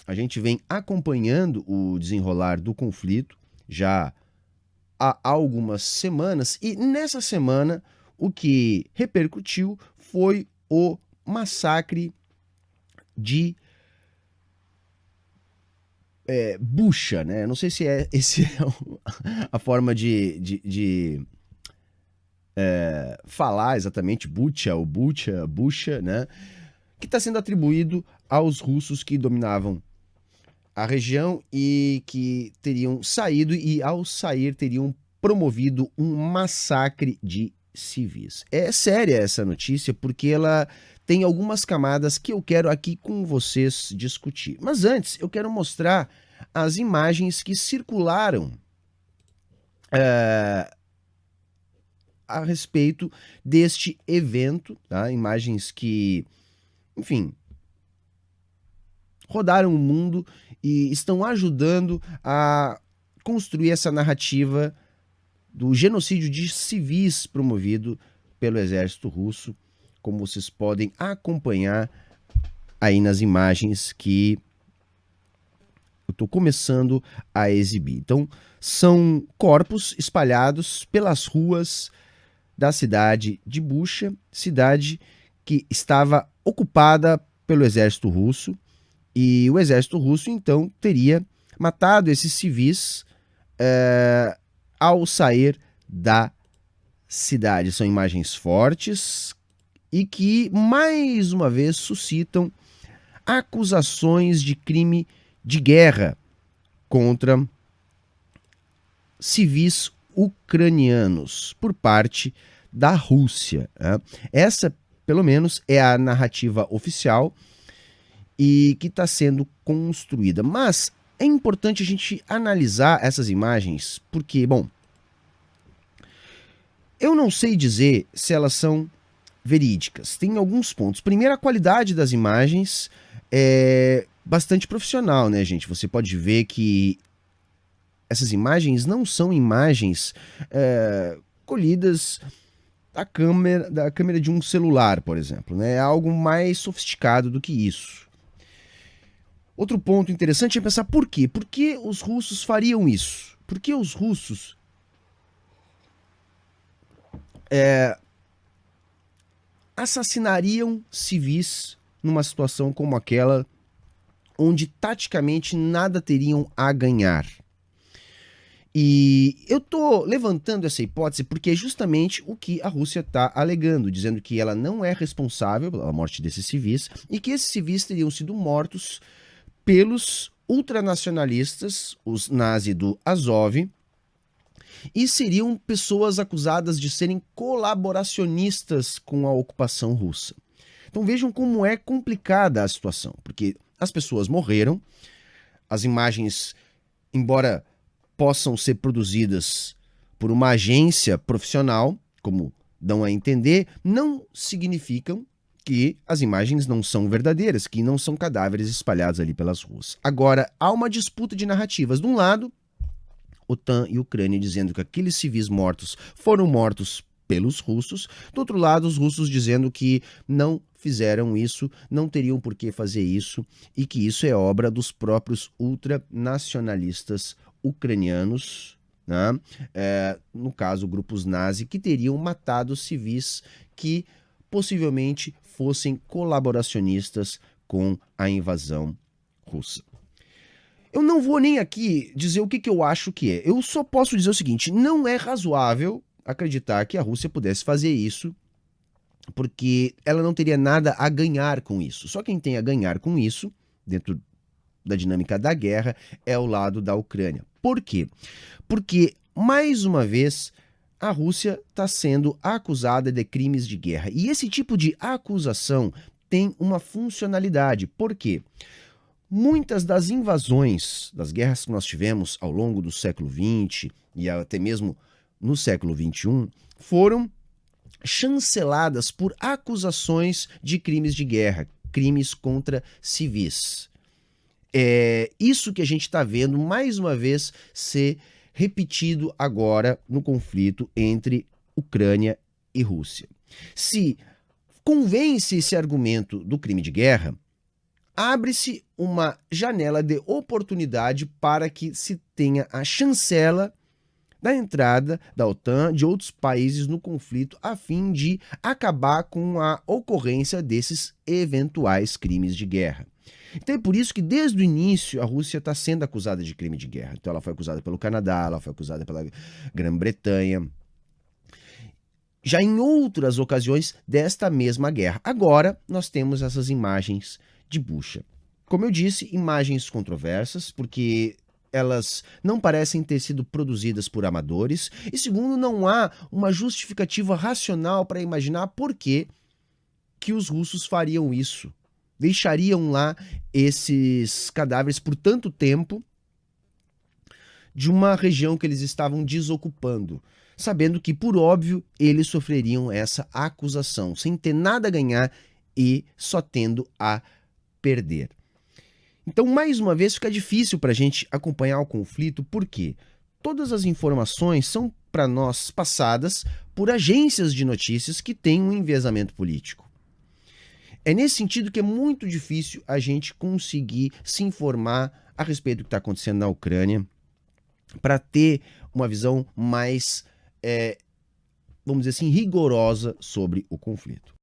a gente vem acompanhando o desenrolar do conflito já há algumas semanas, e nessa semana o que repercutiu foi o massacre de Bucha, né? Não sei se esse é a forma de falar exatamente, Bucha ou Bucha, né? Que está sendo atribuído aos russos que dominavam a região e que teriam saído e, ao sair, teriam promovido um massacre de civis. É séria essa notícia porque ela tem algumas camadas que eu quero aqui com vocês discutir. Mas antes, eu quero mostrar as imagens que circularam a respeito deste evento, tá? Imagens que, enfim, rodaram o mundo e estão ajudando a construir essa narrativa do genocídio de civis promovido pelo exército russo, como vocês podem acompanhar aí nas imagens que eu estou começando a exibir. Então, são corpos espalhados pelas ruas da cidade de Bucha, cidade que estava ocupada pelo exército russo, e o exército russo, então, teria matado esses civis ao sair da cidade. São imagens fortes e que, mais uma vez, suscitam acusações de crime de guerra contra civis ucranianos por parte da Rússia. Essa, pelo menos, é a narrativa oficial e que está sendo construída. Mas é importante a gente analisar essas imagens porque, bom, eu não sei dizer se elas são verídicas. Tem alguns pontos. Primeiro, a qualidade das imagens é bastante profissional, né, gente? Você pode ver que essas imagens não são imagens colhidas da câmera de um celular, por exemplo, né? É algo mais sofisticado do que isso. Outro ponto interessante é pensar por quê? Por que os russos fariam isso? Por que os russos assassinariam civis numa situação como aquela, onde taticamente nada teriam a ganhar? E eu estou levantando essa hipótese porque é justamente o que a Rússia está alegando, dizendo que ela não é responsável pela morte desses civis e que esses civis teriam sido mortos pelos ultranacionalistas, os nazis do Azov, e seriam pessoas acusadas de serem colaboracionistas com a ocupação russa. Então vejam como é complicada a situação, porque as pessoas morreram, as imagens, embora possam ser produzidas por uma agência profissional, como dão a entender, não significam que as imagens não são verdadeiras, que não são cadáveres espalhados ali pelas ruas. Agora, há uma disputa de narrativas. De um lado, OTAN e Ucrânia dizendo que aqueles civis mortos foram mortos pelos russos. Do outro lado, os russos dizendo que não fizeram isso, não teriam por que fazer isso e que isso é obra dos próprios ultranacionalistas ucranianos, né? No caso, grupos nazi que teriam matado civis que possivelmente fossem colaboracionistas com a invasão russa. Eu não vou nem aqui dizer o que eu acho que é. Eu só posso dizer o seguinte: não é razoável acreditar que a Rússia pudesse fazer isso, porque ela não teria nada a ganhar com isso. Só quem tem a ganhar com isso, dentro da dinâmica da guerra, é o lado da Ucrânia. Por quê? Porque, mais uma vez, a Rússia está sendo acusada de crimes de guerra. E esse tipo de acusação tem uma funcionalidade. Por quê? Muitas das invasões, das guerras que nós tivemos ao longo do século XX e até mesmo no século XXI, foram chanceladas por acusações de crimes de guerra, crimes contra civis. É isso que a gente está vendo, mais uma vez, ser repetido agora no conflito entre Ucrânia e Rússia. Se convence esse argumento do crime de guerra, abre-se uma janela de oportunidade para que se tenha a chancela da entrada da OTAN, de outros países no conflito, a fim de acabar com a ocorrência desses eventuais crimes de guerra. Então é por isso que desde o início a Rússia está sendo acusada de crime de guerra. Então ela foi acusada pelo Canadá, ela foi acusada pela Grã-Bretanha, já em outras ocasiões desta mesma guerra. Agora nós temos essas imagens de Bucha. Como eu disse, imagens controversas, porque elas não parecem ter sido produzidas por amadores, e segundo, não há uma justificativa racional para imaginar por que os russos fariam isso. Deixariam lá esses cadáveres por tanto tempo de uma região que eles estavam desocupando, sabendo que, por óbvio, eles sofreriam essa acusação, sem ter nada a ganhar e só tendo a perder. Então, mais uma vez, fica difícil para a gente acompanhar o conflito, porque todas as informações são, para nós, passadas por agências de notícias que têm um enviesamento político. É nesse sentido que é muito difícil a gente conseguir se informar a respeito do que está acontecendo na Ucrânia, para ter uma visão mais, vamos dizer assim, rigorosa sobre o conflito.